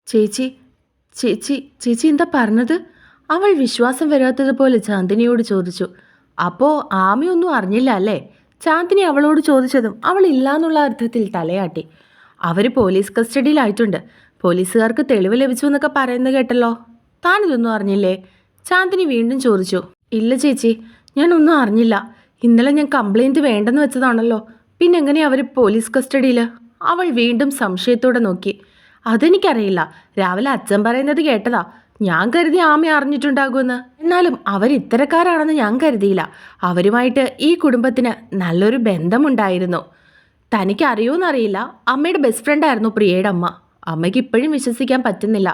ചേച്ചി ചേച്ചി ചേച്ചി എന്താ പറഞ്ഞത്? അവൾ വിശ്വാസം വരാത്തതുപോലെ ചാന്ദിനിയോട് ചോദിച്ചു. അപ്പോൾ ആമയൊന്നും അറിഞ്ഞില്ല അല്ലേ? ചാന്ദിനി അവളോട് ചോദിച്ചതും അവൾ ഇല്ലാന്നുള്ള അർത്ഥത്തിൽ തലയാട്ടി. അവർ പോലീസ് കസ്റ്റഡിയിലായിട്ടുണ്ട്. പോലീസുകാർക്ക് തെളിവ് ലഭിച്ചു എന്നൊക്കെ പറയുന്നത് കേട്ടല്ലോ. താനിതൊന്നും അറിഞ്ഞില്ലേ? ചാന്ദിനി വീണ്ടും ചോദിച്ചു. ഇല്ല ചേച്ചി, ഞാനൊന്നും അറിഞ്ഞില്ല. ഇന്നലെ ഞാൻ കംപ്ലൈൻറ്റ് വേണ്ടെന്ന് വെച്ചതാണല്ലോ. പിന്നെ എങ്ങനെയാ അവർ പോലീസ് കസ്റ്റഡിയിൽ? അവൾ വീണ്ടും സംശയത്തോടെ നോക്കി. അതെനിക്കറിയില്ല. രാവിലെ അച്ഛൻ പറയുന്നത് കേട്ടതാ. ഞാൻ കരുതി ആമ അറിഞ്ഞിട്ടുണ്ടാകുമെന്ന്. എന്നാലും അവർ ഇത്തരക്കാരാണെന്ന് ഞാൻ കരുതിയില്ല. അവരുമായിട്ട് ഈ കുടുംബത്തിന് നല്ലൊരു ബന്ധമുണ്ടായിരുന്നു. തനിക്ക് അറിയുമെന്നറിയില്ല. അമ്മയുടെ ബെസ്റ്റ് ഫ്രണ്ടായിരുന്നു പ്രിയയുടെ അമ്മ. അമ്മയ്ക്ക് ഇപ്പോഴും വിശ്വസിക്കാൻ പറ്റുന്നില്ല.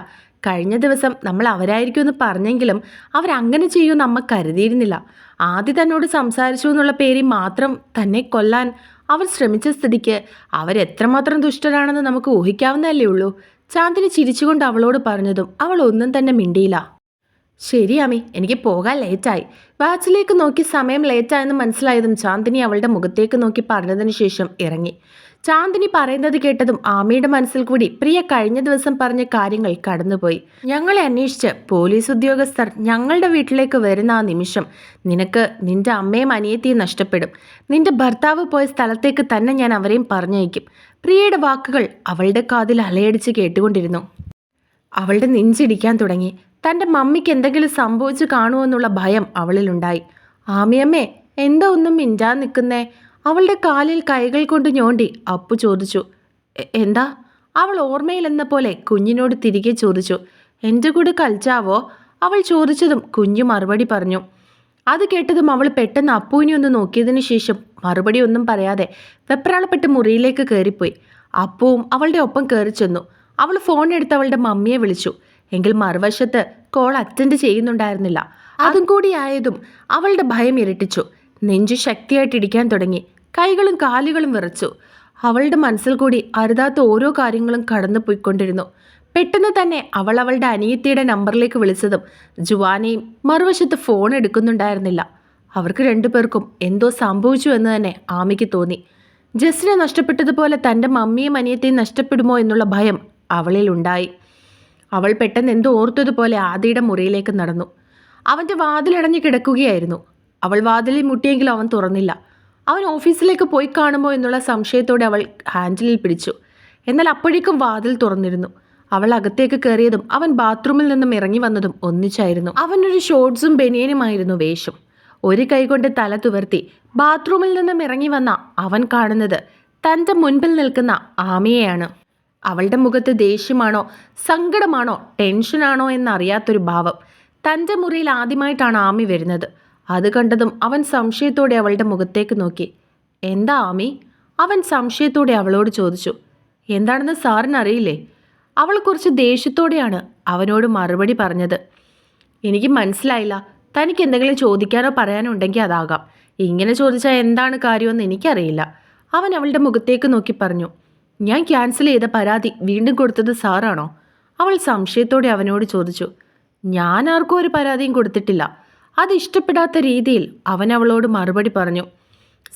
കഴിഞ്ഞ ദിവസം നമ്മൾ അവരായിരിക്കുമെന്ന് പറഞ്ഞെങ്കിലും അവരങ്ങനെ ചെയ്യുമെന്ന് അമ്മ കരുതിയിരുന്നില്ല. ആദ്യം തന്നോട് സംസാരിച്ചു എന്നുള്ള പേരിൽ മാത്രം തന്നെ കൊല്ലാൻ അവർ ശ്രമിച്ച സ്ഥിതിക്ക് അവരെത്രമാത്രം ദുഷ്ടരാണെന്ന് നമുക്ക് ഊഹിക്കാവുന്നതല്ലേ ഉള്ളൂ. ചാന്ദിനി ചിരിച്ചുകൊണ്ട് അവളോട് പറഞ്ഞതും അവൾ ഒന്നും തന്നെ മിണ്ടിയില്ല. ശരി അമ്മി, എനിക്ക് പോകാൻ ലേറ്റായി. വാച്ചിലേക്ക് നോക്കി സമയം ലേറ്റായെന്ന് മനസ്സിലായതും ചാന്ദിനി അവളുടെ മുഖത്തേക്ക് നോക്കി പറഞ്ഞതിന് ശേഷം ഇറങ്ങി. ചാന്ദിനി പറയുന്നത് കേട്ടതും ആമയുടെ മനസ്സിൽ കൂടി പ്രിയ കഴിഞ്ഞ ദിവസം പറഞ്ഞ കാര്യങ്ങൾ കടന്നുപോയി. ഞങ്ങളെ അന്വേഷിച്ച് പോലീസ് ഉദ്യോഗസ്ഥർ ഞങ്ങളുടെ വീട്ടിലേക്ക് വരുന്ന ആ നിമിഷം നിനക്ക് നിന്റെ അമ്മയും അനിയത്തിയും നഷ്ടപ്പെടും. നിന്റെ ഭർത്താവ് പോയ സ്ഥലത്തേക്ക് തന്നെ ഞാൻ അവരെയും പറഞ്ഞയക്കും. പ്രിയയുടെ വാക്കുകൾ അവളുടെ കാതിൽ അലയടിച്ച് കേട്ടുകൊണ്ടിരുന്നു. അവളുടെ നെഞ്ചിടിക്കാൻ തുടങ്ങി. തൻ്റെ മമ്മിക്ക് എന്തെങ്കിലും സംഭവിച്ചു കാണുമെന്നുള്ള ഭയം അവളിലുണ്ടായി. ആമിയമ്മേ, എന്താ ഒന്നും മിണ്ടാൻ നിൽക്കുന്നേ? അവളുടെ കാലിൽ കൈകൾ കൊണ്ട് ഞോണ്ടി അപ്പു ചോദിച്ചു. എന്താ? അവൾ ഓർമ്മയിലെന്ന പോലെ കുഞ്ഞിനോട് തിരികെ ചോദിച്ചു. എൻ്റെ കൂടെ കളിച്ചാവോ? അവൾ ചോദിച്ചതും കുഞ്ഞു മറുപടി പറഞ്ഞു. അത് കേട്ടതും അവൾ പെട്ടെന്ന് അപ്പുവിനെ ഒന്ന് നോക്കിയതിന് ശേഷം മറുപടി ഒന്നും പറയാതെ വെപ്രാളപ്പെട്ട് മുറിയിലേക്ക് കയറിപ്പോയി. അപ്പുവും അവളുടെ ഒപ്പം കയറി ചെന്നു. അവൾ ഫോൺ എടുത്ത് അവളുടെ മമ്മിയെ വിളിച്ചു. എങ്കിൽ മറുവശത്ത് കോൾ അറ്റൻഡ് ചെയ്യുന്നുണ്ടായിരുന്നില്ല. അതും കൂടി ആയതും അവളുടെ ഭയം ഇരട്ടിച്ചു. നെഞ്ചു ശക്തിയായിട്ട് ഇടിക്കാൻ തുടങ്ങി. കൈകളും കാലുകളും വിറച്ചു. അവളുടെ മനസ്സിൽ കൂടി അരുതാത്ത ഓരോ കാര്യങ്ങളും കടന്നു പോയിക്കൊണ്ടിരുന്നു. പെട്ടെന്ന് തന്നെ അവൾ അവളുടെ അനിയത്തിയുടെ നമ്പറിലേക്ക് വിളിച്ചതും ജുവാനയും മറുവശത്ത് ഫോൺ എടുക്കുന്നുണ്ടായിരുന്നില്ല. അവർക്ക് രണ്ടുപേർക്കും എന്തോ സംഭവിച്ചു എന്ന് തന്നെ ആമിക്ക് തോന്നി. ജസ്സിനെ നഷ്ടപ്പെട്ടതുപോലെ തൻ്റെ മമ്മിയും അനിയത്തെയും നഷ്ടപ്പെടുമോ എന്നുള്ള ഭയം അവളിൽ ഉണ്ടായി. അവൾ പെട്ടെന്ന് എന്തോ ഓർത്തതുപോലെ ആദിയുടെ മുറിയിലേക്ക് നടന്നു. അവൻ്റെ വാതിലടഞ്ഞു കിടക്കുകയായിരുന്നു. അവൾ വാതിലിൽ മുട്ടിയെങ്കിലും അവൻ തുറന്നില്ല. അവൻ ഓഫീസിലേക്ക് പോയി കാണുമോ എന്നുള്ള സംശയത്തോടെ അവൾ ഹാൻഡിലിൽ പിടിച്ചു. എന്നാൽ അപ്പോഴേക്കും വാതിൽ തുറന്നിരുന്നു. അവൾ അകത്തേക്ക് കയറിയതും അവൻ ബാത്റൂമിൽ നിന്നും ഇറങ്ങി വന്നതും ഒന്നിച്ചായിരുന്നു. അവനൊരു ഷോർട്ട്സും ബനിയനുമായിരുന്നു വേഷം. ഒരു കൈകൊണ്ട് തല തുവർത്തി ബാത്റൂമിൽ നിന്നും ഇറങ്ങി വന്ന അവൻ കാണുന്നത് തൻ്റെ മുൻപിൽ നിൽക്കുന്ന ആമയെയാണ്. അവളുടെ മുഖത്ത് ദേഷ്യമാണോ സങ്കടമാണോ ടെൻഷനാണോ എന്നറിയാത്തൊരു ഭാവം. തൻ്റെ മുറിയിൽ ആദ്യമായിട്ടാണ് ആമി വരുന്നത്. അത് കണ്ടതും അവൻ സംശയത്തോടെ അവളുടെ മുഖത്തേക്ക് നോക്കി. എന്താ ആമി? അവൻ സംശയത്തോടെ അവളോട് ചോദിച്ചു. എന്താണെന്ന് സാറിന് അറിയില്ലേ? അവൾ കുറച്ച് ദേഷ്യത്തോടെയാണ് അവനോട് മറുപടി പറഞ്ഞത്. എനിക്ക് മനസ്സിലായില്ല. തനിക്ക് എന്തെങ്കിലും ചോദിക്കാനോ പറയാനോ ഉണ്ടെങ്കിൽ അതാകാം. ഇങ്ങനെ ചോദിച്ചാൽ എന്താണ് കാര്യമെന്ന് എനിക്കറിയില്ല. അവൻ അവളുടെ മുഖത്തേക്ക് നോക്കി പറഞ്ഞു. ഞാൻ ക്യാൻസൽ ചെയ്ത പരാതി വീണ്ടും കൊടുത്തത് സാറാണോ? അവൾ സംശയത്തോടെ അവനോട് ചോദിച്ചു. ഞാൻ ആർക്കും ഒരു പരാതിയും കൊടുത്തിട്ടില്ല. അത് ഇഷ്ടപ്പെടാത്ത രീതിയിൽ അവൻ അവളോട് മറുപടി പറഞ്ഞു.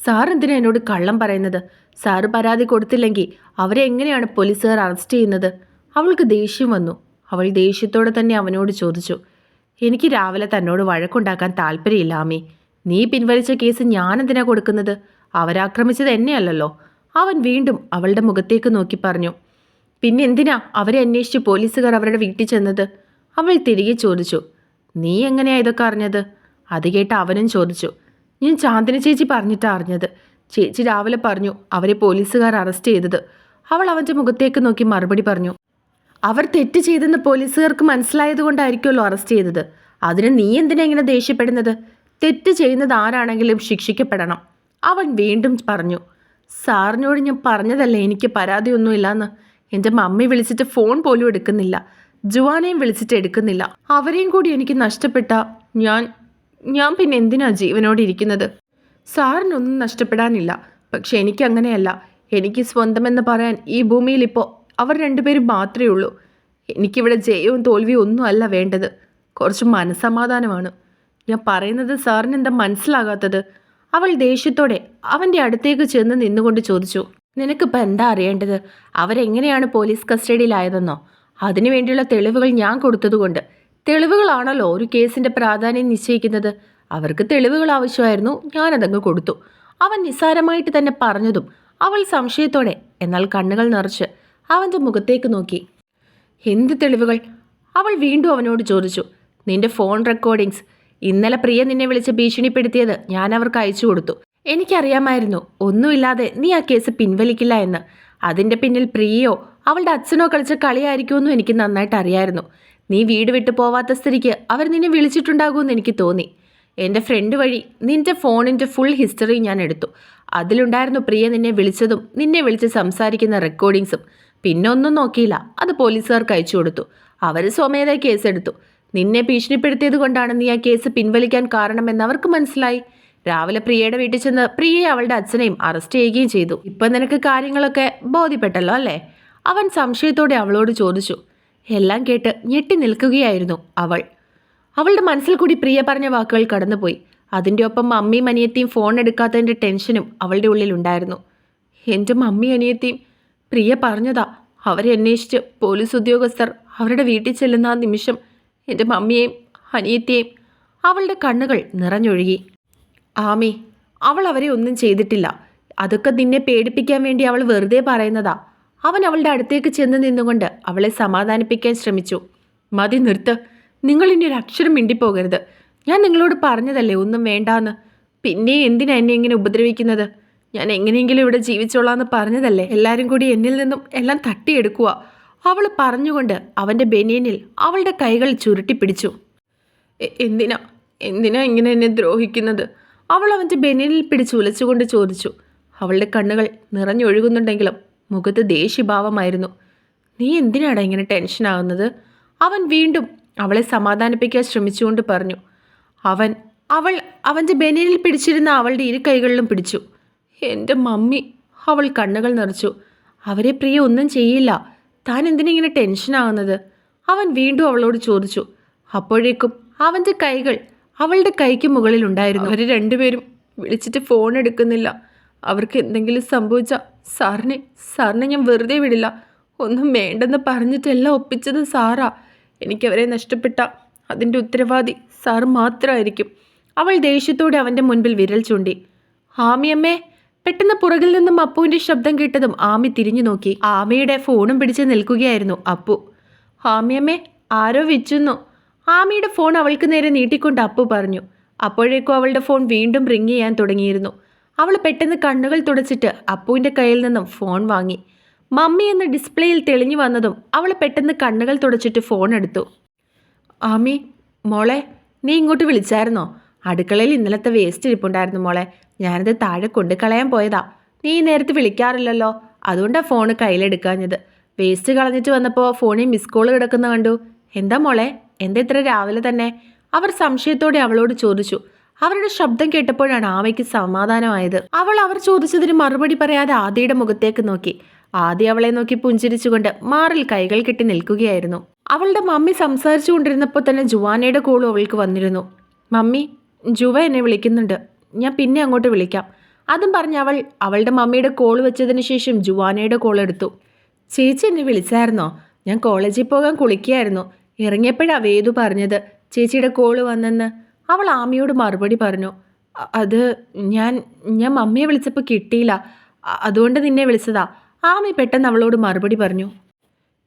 സാർ എന്തിനാ എന്നോട് കള്ളം പറയുന്നത്? സാറ് പരാതി കൊടുത്തില്ലെങ്കിൽ അവരെ എങ്ങനെയാണ് പോലീസുകാർ അറസ്റ്റ് ചെയ്യുന്നത്? അവൾക്ക് ദേഷ്യം വന്നു. അവൾ ദേഷ്യത്തോടെ തന്നെ അവനോട് ചോദിച്ചു. എനിക്ക് രാവിലെ തന്നോട് വഴക്കുണ്ടാക്കാൻ താല്പര്യമില്ല ആമി. നീ പിൻവലിച്ച കേസ് ഞാനെന്തിനാ കൊടുക്കുന്നത്? അവരാക്രമിച്ചത് എന്നെയല്ലല്ലോ. അവൻ വീണ്ടും അവളുടെ മുഖത്തേക്ക് നോക്കി പറഞ്ഞു. പിന്നെ എന്തിനാ അവരെ അന്വേഷിച്ച് പോലീസുകാർ അവരുടെ വീട്ടിൽ ചെന്നത്? അവൾ തിരികെ ചോദിച്ചു. നീ എങ്ങനെയാ ഇതൊക്കെ അറിഞ്ഞത്? അത് കേട്ട് അവനും ചോദിച്ചു. ഞാൻ ചാന്ദിനി ചേച്ചി പറഞ്ഞിട്ടാണ് അറിഞ്ഞത്. ചേച്ചി രാവിലെ പറഞ്ഞു അവരെ പോലീസുകാർ അറസ്റ്റ് ചെയ്തത്. അവൾ അവൻ്റെ മുഖത്തേക്ക് നോക്കി മറുപടി പറഞ്ഞു. അവർ തെറ്റ് ചെയ്തെന്ന് പോലീസുകാർക്ക് മനസ്സിലായതുകൊണ്ടായിരിക്കുമല്ലോ അറസ്റ്റ് ചെയ്തത്. അതിന് നീ എന്തിനാ ഇങ്ങനെ ദേഷ്യപ്പെടുന്നത്? തെറ്റ് ചെയ്യുന്നത് ആരാണെങ്കിലും ശിക്ഷിക്കപ്പെടണം. അവൻ വീണ്ടും പറഞ്ഞു. സാറിനോട് ഞാൻ പറഞ്ഞതല്ലേ എനിക്ക് പരാതിയൊന്നുമില്ലാന്ന്. എൻ്റെ മമ്മി വിളിച്ചിട്ട് ഫോൺ പോലും എടുക്കുന്നില്ല. ജുവാനെയും വിളിച്ചിട്ട് എടുക്കുന്നില്ല. അവരെയും കൂടി എനിക്ക് നഷ്ടപ്പെട്ട ഞാൻ പിന്നെ എന്തിനാ ജീവനോടെ ഇരിക്കുന്നത്? സാറിനൊന്നും നഷ്ടപ്പെടാനില്ല. പക്ഷെ എനിക്കങ്ങനെയല്ല. എനിക്ക് സ്വന്തമെന്ന് പറയാൻ ഈ ഭൂമിയിൽ ഇപ്പോൾ അവർ രണ്ടുപേരും മാത്രമേ ഉള്ളൂ. എനിക്കിവിടെ ജയവും തോൽവിയും ഒന്നും അല്ല വേണ്ടത്. കുറച്ച് മനസ്സമാധാനമാണ്. ഞാൻ പറയുന്നത് സാറിന് എന്താ മനസ്സിലാകാത്തത്? അവൾ ദേഷ്യത്തോടെ അവൻ്റെ അടുത്തേക്ക് ചെന്ന് നിന്നുകൊണ്ട് ചോദിച്ചു. നിനക്കിപ്പോൾ എന്താ അറിയേണ്ടത്? അവരെങ്ങനെയാണ് പോലീസ് കസ്റ്റഡിയിലായതെന്നോ? അതിനുവേണ്ടിയുള്ള തെളിവുകൾ ഞാൻ കൊടുത്തതുകൊണ്ട്. തെളിവുകളാണല്ലോ ഒരു കേസിന്റെ പ്രാധാന്യം നിശ്ചയിക്കുന്നത്. അവർക്ക് തെളിവുകൾ ആവശ്യമായിരുന്നു, ഞാനതങ്ങ് കൊടുത്തു. അവൻ നിസ്സാരമായിട്ട് തന്നെ പറഞ്ഞതും അവൾ സംശയത്തോടെ, എന്നാൽ കണ്ണുകൾ നിറച്ച് അവൻ്റെ മുഖത്തേക്ക് നോക്കി. എന്ത് തെളിവുകൾ? അവൾ വീണ്ടും അവനോട് ചോദിച്ചു. നിന്റെ ഫോൺ റെക്കോർഡിങ്സ്. ഇന്നലെ പ്രിയ നിന്നെ വിളിച്ച് ഭീഷണിപ്പെടുത്തിയത് ഞാൻ അവർക്ക് അയച്ചു കൊടുത്തു. എനിക്കറിയാമായിരുന്നു ഒന്നുമില്ലാതെ നീ ആ കേസ് പിൻവലിക്കില്ല എന്ന്. അതിൻ്റെ പിന്നിൽ പ്രിയയോ അവളുടെ അച്ഛനോ കളിച്ച കളിയായിരിക്കുമെന്നും എനിക്ക് നന്നായിട്ട് അറിയായിരുന്നു. നീ വീട് വിട്ടു പോവാത്ത സ്ഥിതിക്ക് അവർ നിന്നെ വിളിച്ചിട്ടുണ്ടാകുമെന്ന് എനിക്ക് തോന്നി. എൻ്റെ ഫ്രണ്ട് വഴി നിന്റെ ഫോണിൻ്റെ ഫുൾ ഹിസ്റ്ററി ഞാൻ എടുത്തു. അതിലുണ്ടായിരുന്നു പ്രിയ നിന്നെ വിളിച്ചതും നിന്നെ വിളിച്ച് സംസാരിക്കുന്ന റെക്കോർഡിങ്സും. പിന്നെ ഒന്നും നോക്കിയില്ല, അത് പോലീസുകാർക്ക് അയച്ചു കൊടുത്തു. അവർ സ്വമേധയാ കേസെടുത്തു. നിന്നെ ഭീഷണിപ്പെടുത്തിയത് കൊണ്ടാണ് നീ ആ കേസ് പിൻവലിക്കാൻ കാരണമെന്ന് അവർക്ക് മനസ്സിലായി. രാവിലെ പ്രിയയുടെ വീട്ടിൽ ചെന്ന് പ്രിയയെ അവളുടെ അച്ഛനെയും അറസ്റ്റ് ചെയ്യുകയും ചെയ്തു. ഇപ്പം നിനക്ക് കാര്യങ്ങളൊക്കെ ബോധ്യപ്പെട്ടല്ലോ അല്ലേ? അവൻ സംശയത്തോടെ അവളോട് ചോദിച്ചു. എല്ലാം കേട്ട് ഞെട്ടി നിൽക്കുകയായിരുന്നു അവൾ. അവളുടെ മനസ്സിൽ കൂടി പ്രിയ പറഞ്ഞ വാക്കുകൾ കടന്നുപോയി. അതിൻ്റെ ഒപ്പം മമ്മിയും അനിയത്തിയും ഫോൺ എടുക്കാത്തതിൻ്റെ ടെൻഷനും അവളുടെ ഉള്ളിലുണ്ടായിരുന്നു. എൻ്റെ മമ്മി അനിയത്തിയും പ്രിയ പറഞ്ഞതാ. അവരെ അന്വേഷിച്ച് പോലീസ് ഉദ്യോഗസ്ഥർ അവരുടെ വീട്ടിൽ ചെല്ലുന്ന ആ നിമിഷം എൻ്റെ മമ്മിയെയും അനിയത്തിയെയും. അവളുടെ കണ്ണുകൾ നിറഞ്ഞൊഴുകി. ആമി, അവൾ അവരെ ഒന്നും ചെയ്തിട്ടില്ല. അതൊക്കെ നിന്നെ പേടിപ്പിക്കാൻ വേണ്ടി അവൾ വെറുതെ പറയുന്നതാ. അവൻ അവളുടെ അടുത്തേക്ക് ചെന്ന് നിന്നുകൊണ്ട് അവളെ സമാധാനിപ്പിക്കാൻ ശ്രമിച്ചു. മതി, നിർത്ത്. നിങ്ങൾ ഇനി ഒരു അക്ഷരം മിണ്ടിപ്പോകരുത്. ഞാൻ നിങ്ങളോട് പറഞ്ഞതല്ലേ ഒന്നും വേണ്ടാന്ന്. പിന്നെ എന്തിനാ എന്നെ ഇങ്ങനെ ഉപദ്രവിക്കുന്നത്? ഞാൻ എങ്ങനെയെങ്കിലും ഇവിടെ ജീവിച്ചോളാന്ന് പറഞ്ഞതല്ലേ. എല്ലാവരും കൂടി എന്നിൽ നിന്നും എല്ലാം തട്ടിയെടുക്കുക. അവൾ പറഞ്ഞുകൊണ്ട് അവൻ്റെ ബനിയനിൽ അവളുടെ കൈകൾ ചുരുട്ടിപ്പിടിച്ചു. എന്തിനാ എന്തിനാ ഇങ്ങനെ എന്നെ ദ്രോഹിക്കുന്നത്? അവൾ അവൻ്റെ ബനിയനിൽ പിടിച്ച് ഉലച്ചുകൊണ്ട് ചോദിച്ചു. അവളുടെ കണ്ണുകൾ നിറഞ്ഞൊഴുകുന്നുണ്ടെങ്കിലും മുഖത്ത് ദേഷ്യഭാവമായിരുന്നു. നീ എന്തിനാടാ ഇങ്ങനെ ടെൻഷനാകുന്നത്? അവൻ വീണ്ടും അവളെ സമാധാനിപ്പിക്കാൻ ശ്രമിച്ചുകൊണ്ട് പറഞ്ഞു. അവൾ അവൻ്റെ ബനിയനിൽ പിടിച്ചിരുന്ന അവളുടെ ഇരു കൈകളിലും പിടിച്ചു. എൻ്റെ മമ്മി. അവൾ കണ്ണുകൾ നിറച്ചു. അവരെ പ്രിയ ഒന്നും ചെയ്യില്ല. താൻ എന്തിനിങ്ങനെ ടെൻഷനാകുന്നത്? അവൻ വീണ്ടും അവളോട് ചോദിച്ചു. അപ്പോഴേക്കും അവൻ്റെ കൈകൾ അവളുടെ കൈക്ക് മുകളിലുണ്ടായിരുന്നു. അവർ രണ്ടുപേരും വിളിച്ചിട്ട് ഫോൺ എടുക്കുന്നില്ല. അവർക്ക് എന്തെങ്കിലും സംഭവിച്ചാൽ സാറിനെ ഞാൻ വെറുതെ വിടില്ല. ഒന്നും വേണ്ടെന്ന് പറഞ്ഞിട്ടെല്ലാം ഒപ്പിച്ചത് സാറാ. എനിക്കവരെ നഷ്ടപ്പെട്ട അതിൻ്റെ ഉത്തരവാദി സാറ് മാത്രമായിരിക്കും. അവൾ ദേഷ്യത്തോടെ അവൻ്റെ മുൻപിൽ വിരൽ ചൂണ്ടി. ആമിയമ്മേ. പെട്ടെന്ന് പുറകിൽ നിന്നും അപ്പുവിൻ്റെ ശബ്ദം കേട്ടതും ആമി തിരിഞ്ഞു നോക്കി. ആമിയുടെ ഫോണും പിടിച്ച് നിൽക്കുകയായിരുന്നു അപ്പു. ആമിയമ്മേ, ആരോ വിച്ചുന്നു. ആമിയുടെ ഫോൺ അവൾക്ക് നേരെ നീട്ടിക്കൊണ്ട് അപ്പു പറഞ്ഞു. അപ്പോഴേക്കും അവളുടെ ഫോൺ വീണ്ടും റിങ് ചെയ്യാൻ തുടങ്ങിയിരുന്നു. അവൾ പെട്ടെന്ന് കണ്ണുകൾ തുടച്ചിട്ട് അപ്പുവിൻ്റെ കയ്യിൽ നിന്നും ഫോൺ വാങ്ങി. മമ്മി എന്ന ഡിസ്പ്ലേയിൽ തെളിഞ്ഞു വന്നതും അവൾ പെട്ടെന്ന് കണ്ണുകൾ തുടച്ചിട്ട് ഫോൺ എടുത്തു. ആമി, മോളെ, നീ ഇങ്ങോട്ട് വിളിച്ചായിരുന്നോ? അടുക്കളയിൽ ഇന്നലത്തെ വേസ്റ്റ് ഇരിപ്പുണ്ടായിരുന്നു മോളെ. ഞാനത് താഴെ കൊണ്ട് കളയാൻ പോയതാ. നീ ഈ നേരത്ത് വിളിക്കാറില്ലല്ലോ, അതുകൊണ്ടാണ് ഫോൺ കയ്യിലെടുക്കാഞ്ഞത്. വേസ്റ്റ് കളഞ്ഞിട്ട് വന്നപ്പോൾ ഫോണിൽ മിസ് കോൾ കിടക്കുന്ന കണ്ടു. എന്താ മോളെ, എന്താ ഇത്ര രാവിലെ തന്നെ? അവർ സംശയത്തോടെ അവളോട് ചോദിച്ചു. അവരുടെ ശബ്ദം കേട്ടപ്പോഴാണ് ആമയ്ക്ക് സമാധാനമായത്. അവർ ചോദിച്ചതിന് മറുപടി പറയാതെ ആദിയുടെ മുഖത്തേക്ക് നോക്കി. ആദി അവളെ നോക്കി പുഞ്ചിരിച്ചുകൊണ്ട് മാറിൽ കൈകൾ കെട്ടി നിൽക്കുകയായിരുന്നു. അവളുടെ മമ്മി സംസാരിച്ചു കൊണ്ടിരുന്നപ്പോൾ തന്നെ ജുവാനയുടെ കോളും അവൾക്ക് വന്നിരുന്നു. മമ്മി, ജുവ എന്നെ വിളിക്കുന്നുണ്ട്, ഞാൻ പിന്നെ അങ്ങോട്ട് വിളിക്കാം. അതും പറഞ്ഞ് അവളുടെ മമ്മിയുടെ കോൾ വെച്ചതിന് ശേഷം ജുവാനയുടെ കോൾ എടുത്തു. ചേച്ചി എന്നെ വിളിച്ചായിരുന്നോ? ഞാൻ കോളേജിൽ പോകാൻ കുളിക്കുകയായിരുന്നു. ഇറങ്ങിയപ്പോഴാണ് വേദു പറഞ്ഞത് ചേച്ചിയുടെ കോള് വന്നെന്ന്. അവൾ ആമിയോട് മറുപടി പറഞ്ഞു. അത് ഞാൻ മമ്മിയെ വിളിച്ചപ്പോൾ കിട്ടിയില്ല, അതുകൊണ്ട് നിന്നെ വിളിച്ചതാ. ആമി പെട്ടെന്ന് അവളോട് മറുപടി പറഞ്ഞു.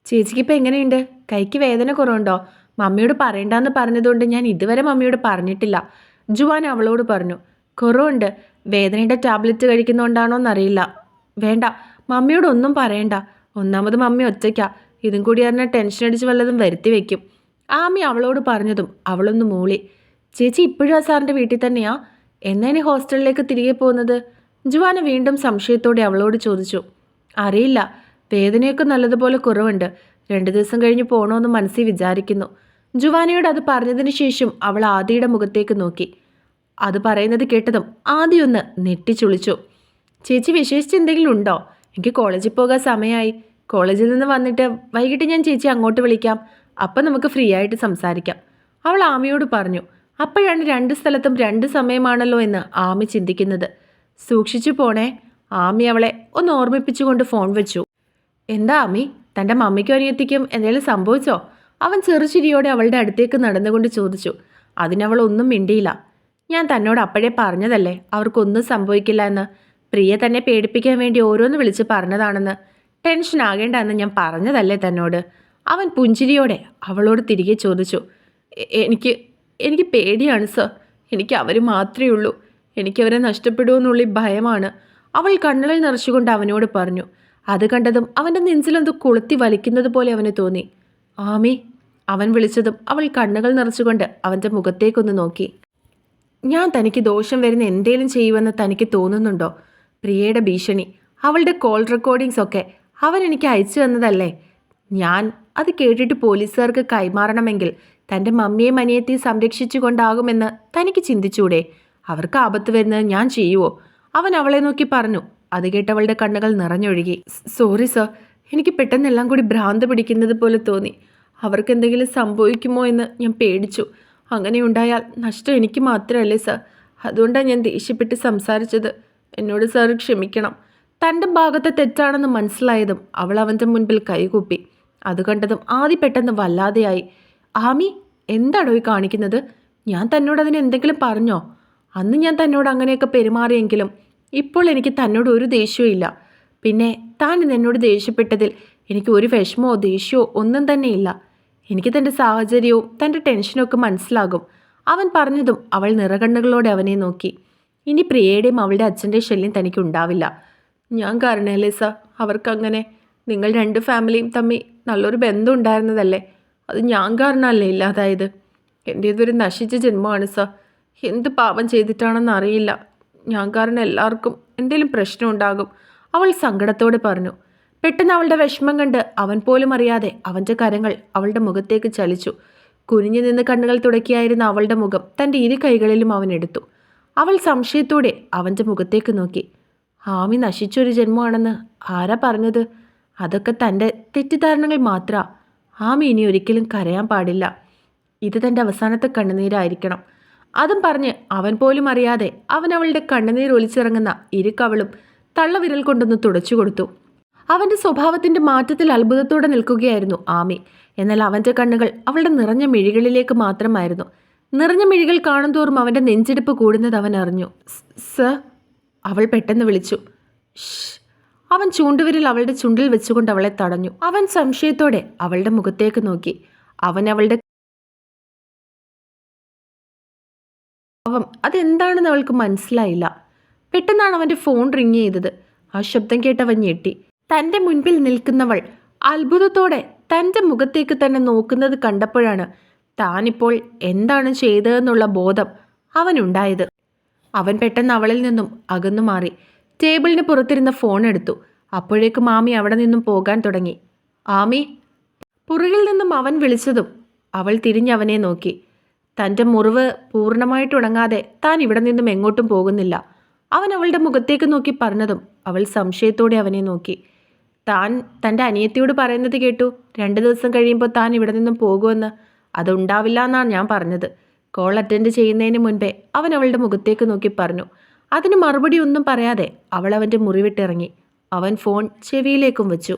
ചേച്ചിക്കിപ്പോൾ എങ്ങനെയുണ്ട്? കൈക്ക് വേദന കുറവുണ്ടോ? മമ്മിയോട് പറയണ്ടെന്ന് പറഞ്ഞതുകൊണ്ട് ഞാൻ ഇതുവരെ മമ്മിയോട് പറഞ്ഞിട്ടില്ല. ജുവാൻ അവളോട് പറഞ്ഞു. കുറവുണ്ട്. വേദനയുടെ ടാബ്ലറ്റ് കഴിക്കുന്നതുകൊണ്ടാണോ എന്നറിയില്ല. വേണ്ട, മമ്മിയോടൊന്നും പറയണ്ട. ഒന്നാമത് മമ്മി ഒറ്റയ്ക്കാ. ഇതും കൂടി അറിഞ്ഞാൽ ടെൻഷൻ അടിച്ച് വല്ലതും വരുത്തി വയ്ക്കും. ആമി അവളോട് പറഞ്ഞതും അവളൊന്ന് മൂളി. ചേച്ചി ഇപ്പോഴും ആ സാറിൻ്റെ വീട്ടിൽ തന്നെയാ? എന്നാ ഇനി ഹോസ്റ്റലിലേക്ക് തിരികെ പോകുന്നത്? ജുവാന വീണ്ടും സംശയത്തോടെ അവളോട് ചോദിച്ചു. അറിയില്ല, വേദനയൊക്കെ നല്ലതുപോലെ കുറവുണ്ട്. 2 ദിവസം കഴിഞ്ഞ് പോകണമെന്ന് മനസ്സിൽ വിചാരിക്കുന്നു. ജുവാനയോട് അത് പറഞ്ഞതിന് ശേഷം അവൾ ആദിയുടെ മുഖത്തേക്ക് നോക്കി. അത് പറയുന്നത് കേട്ടതും ആദി ഒന്ന് നെട്ടിച്ചുളിച്ചു. ചേച്ചി വിശേഷിച്ച് എന്തെങ്കിലും ഉണ്ടോ? എനിക്ക് കോളേജിൽ പോകാൻ സമയമായി. കോളേജിൽ നിന്ന് വന്നിട്ട് വൈകിട്ട് ഞാൻ ചേച്ചി അങ്ങോട്ട് വിളിക്കാം. അപ്പം നമുക്ക് ഫ്രീ ആയിട്ട് സംസാരിക്കാം, അവൾ ആമിയോട് പറഞ്ഞു. അപ്പോഴാണ് 2 സ്ഥലത്തും 2 സമയമാണല്ലോ എന്ന് ആമി ചിന്തിക്കുന്നത്. സൂക്ഷിച്ചു പോണേ. ആമി അവളെ ഒന്ന് ഓർമ്മിപ്പിച്ചുകൊണ്ട് ഫോൺ വെച്ചു. എന്താ ആമി, തൻ്റെ മമ്മിക്കും അനിയത്തിക്കും എന്തെങ്കിലും സംഭവിച്ചോ? അവൻ ചെറുചിരിയോടെ അവളുടെ അടുത്തേക്ക് നടന്നുകൊണ്ട് ചോദിച്ചു. അതിനവൾ ഒന്നും മിണ്ടിയില്ല. ഞാൻ തന്നോട് അപ്പോഴേ പറഞ്ഞതല്ലേ അവർക്കൊന്നും സംഭവിക്കില്ല എന്ന്. പ്രിയ തന്നെ പേടിപ്പിക്കാൻ വേണ്ടി ഓരോന്ന് വിളിച്ച് പറഞ്ഞതാണെന്ന്. ടെൻഷൻ ആകേണ്ട എന്ന് ഞാൻ പറഞ്ഞതല്ലേ തന്നോട്? അവൻ പുഞ്ചിരിയോടെ അവളോട് തിരികെ ചോദിച്ചു. എനിക്ക് പേടിയാണ് സർ. എനിക്ക് അവർ മാത്രമേ ഉള്ളൂ. എനിക്കവരെ നഷ്ടപ്പെടുമെന്നുള്ള ഭയമാണ്. അവൾ കണ്ണുകളിൽ നിറച്ചുകൊണ്ട് അവനോട് പറഞ്ഞു. അത് കണ്ടതും അവൻ്റെ നെഞ്ചിലെന്തോ കൊളുത്തി വലിക്കുന്നത് പോലെ അവന് തോന്നി. ആമി, അവൻ വിളിച്ചതും അവൾ കണ്ണുകൾ നിറച്ചുകൊണ്ട് അവൻ്റെ മുഖത്തേക്കൊന്ന് നോക്കി. ഞാൻ തനിക്ക് ദോഷം വരുന്ന എന്തേലും ചെയ്യുമെന്ന് തനിക്ക് തോന്നുന്നുണ്ടോ? പ്രിയയുടെ ഭീഷണി, അവളുടെ കോൾ റെക്കോർഡിങ്സ് ഒക്കെ അവൻ എനിക്ക് അയച്ചു തന്നതല്ലേ? ഞാൻ അത് കേട്ടിട്ട് പോലീസുകാർക്ക് കൈമാറണമെങ്കിൽ തൻ്റെ മമ്മിയെ അനിയത്തിയെ സംരക്ഷിച്ചുകൊണ്ടാകുമെന്ന് തനിക്ക് ചിന്തിച്ചൂടെ? അവർക്ക് ആപത്ത് വരുന്നത് ഞാൻ ചെയ്യുവോ? അവൻ അവളെ നോക്കി പറഞ്ഞു. അത് കേട്ടവളുടെ കണ്ണുകൾ നിറഞ്ഞൊഴുകി. സോറി സർ, എനിക്ക് പെട്ടെന്നെല്ലാം കൂടി ഭ്രാന്ത് പിടിക്കുന്നത് പോലെ തോന്നി. അവർക്ക് എന്തെങ്കിലും സംഭവിക്കുമോ എന്ന് ഞാൻ പേടിച്ചു. അങ്ങനെ ഉണ്ടായാൽ നഷ്ടം എനിക്ക് മാത്രമല്ലേ സർ? അതുകൊണ്ടാണ് ഞാൻ ദേഷ്യപ്പെട്ട് സംസാരിച്ചത്. എന്നോട് സാർ ക്ഷമിക്കണം. തൻ്റെ ഭാഗത്തെ തെറ്റാണെന്ന് മനസ്സിലായതും അവൾ അവൻ്റെ മുൻപിൽ കൈകൂപ്പി. അത് കണ്ടതും ആദി പെട്ടെന്ന് വല്ലാതെയായി. ആമി, എന്താണോ ഈ കാണിക്കുന്നത്? ഞാൻ തന്നോട് അതിന് എന്തെങ്കിലും പറഞ്ഞോ? അന്ന് ഞാൻ തന്നോട് അങ്ങനെയൊക്കെ പെരുമാറിയെങ്കിലും ഇപ്പോൾ എനിക്ക് തന്നോട് ഒരു ദേഷ്യവും ഇല്ല. പിന്നെ താൻ എന്നോട് ദേഷ്യപ്പെട്ടതിൽ എനിക്ക് ഒരു വിഷമമോ ദേഷ്യമോ ഒന്നും തന്നെ ഇല്ല. എനിക്ക് തൻ്റെ സാഹചര്യവും തൻ്റെ ടെൻഷനും ഒക്കെ മനസ്സിലാകും. അവൻ പറഞ്ഞതും അവൾ നിറകണ്ണുകളോടെ അവനെ നോക്കി. ഇനി പ്രിയയുടെയും അവളുടെ അച്ഛൻ്റെ ശല്യം തനിക്ക് ഉണ്ടാവില്ല. ഞാൻ കാരണമല്ലേ സാർ അവർക്കങ്ങനെ? നിങ്ങൾ രണ്ട് ഫാമിലിയും തമ്മിൽ നല്ലൊരു ബന്ധം ഉണ്ടായിരുന്നതല്ലേ? അത് ഞാൻ കാരണമല്ലേ ഇല്ലാതായത്? എൻ്റേതൊരു നശിച്ച ജന്മമാണ് സാർ. എന്ത് പാപം ചെയ്തിട്ടാണെന്ന് അറിയില്ല. ഞാൻ കാരണം എല്ലാവർക്കും എന്തെങ്കിലും പ്രശ്നം ഉണ്ടാകും, അവൾ സങ്കടത്തോടെ പറഞ്ഞു. പെട്ടെന്ന് അവളുടെ വിഷമം കണ്ട് അവൻ പോലും അറിയാതെ അവൻ്റെ കരങ്ങൾ അവളുടെ മുഖത്തേക്ക് ചലിച്ചു. കുനിഞ്ഞു നിന്ന് കണ്ണുകൾ തുടക്കിയായിരുന്ന അവളുടെ മുഖം തൻ്റെ ഇരു കൈകളിലും അവൻ എടുത്തു. അവൾ സംശയത്തോടെ അവൻ്റെ മുഖത്തേക്ക് നോക്കി. ആമി നശിച്ചൊരു ജന്മമാണെന്ന് ആരാ പറഞ്ഞത്? അതൊക്കെ തൻ്റെ തെറ്റിദ്ധാരണകൾ മാത്രമാ. ആമി ഇനി ഒരിക്കലും കരയാൻ പാടില്ല. ഇത് തൻ്റെ അവസാനത്തെ കണ്ണുനീരായിരിക്കണം. അതും പറഞ്ഞ് അവൻ പോലും അറിയാതെ അവൻ അവളുടെ കണ്ണുനീർ ഒലിച്ചിറങ്ങുന്ന ഇരുക്കവളും തള്ളവിരൽ കൊണ്ടൊന്ന് തുടച്ചു കൊടുത്തു. അവൻ്റെ സ്വഭാവത്തിൻ്റെ മാറ്റത്തിൽ അത്ഭുതത്തോടെ നിൽക്കുകയായിരുന്നു ആമി. എന്നാൽ അവൻ്റെ കണ്ണുകൾ അവളുടെ നിറഞ്ഞ മിഴികളിലേക്ക് മാത്രമായിരുന്നു. നിറഞ്ഞ മിഴികൾ കാണുന്തോറും അവൻ്റെ നെഞ്ചിടിപ്പ് കൂടുന്നത് അവൻ അറിഞ്ഞു. സർ, അവൾ പെട്ടെന്ന് വിളിച്ചു. അവൻ ചൂണ്ടുവിരൽ അവളുടെ ചുണ്ടിൽ വെച്ചുകൊണ്ട് അവളെ തടഞ്ഞു. അവൻ സംശയത്തോടെ അവളുടെ മുഖത്തേക്ക് നോക്കി. അവൻ അവളുടെ അതെന്താണെന്ന് അവൾക്ക് മനസ്സിലായില്ല. പെട്ടെന്നാണ് അവൻ്റെ ഫോൺ റിങ് ചെയ്തത്. ആ ശബ്ദം കേട്ടവൻ ഞെട്ടി. തൻ്റെ മുൻപിൽ നിൽക്കുന്നവൾ അത്ഭുതത്തോടെ തൻ്റെ മുഖത്തേക്ക് തന്നെ നോക്കുന്നത് കണ്ടപ്പോഴാണ് താനിപ്പോൾ എന്താണ് ചെയ്തതെന്നുള്ള ബോധം അവനുണ്ടായത്. അവൻ പെട്ടെന്ന് അവളിൽ നിന്നും അകന്നു മാറി ടേബിളിന് പുറത്തിരുന്ന ഫോൺ എടുത്തു. അപ്പോഴേക്കും ആമി അവിടെ നിന്നും പോകാൻ തുടങ്ങി. ആമി, പുറകിൽ നിന്നും അവൻ വിളിച്ചതും അവൾ തിരിഞ്ഞവനെ നോക്കി. തൻ്റെ മുറിവ് പൂർണ്ണമായിട്ടുണങ്ങാതെ താൻ ഇവിടെ നിന്നും എങ്ങോട്ടും പോകുന്നില്ല. അവൻ അവളുടെ മുഖത്തേക്ക് നോക്കി പറഞ്ഞതും അവൾ സംശയത്തോടെ അവനെ നോക്കി. താൻ തൻ്റെ അനിയത്തിയോട് പറയുന്നത് കേട്ടു, 2 ദിവസം കഴിയുമ്പോൾ താൻ ഇവിടെ നിന്നും പോകുമെന്ന്. അതുണ്ടാവില്ല എന്നാണ് ഞാൻ പറഞ്ഞത്. കോൾ അറ്റൻഡ് ചെയ്യുന്നതിന് മുൻപേ അവൻ അവളുടെ മുഖത്തേക്ക് നോക്കി പറഞ്ഞു. അതിന് മറുപടി ഒന്നും പറയാതെ അവൾ അവൻ്റെ മുറി വിട്ടിറങ്ങി. അവൻ ഫോൺ ചെവിയിലേക്കും വെച്ചു.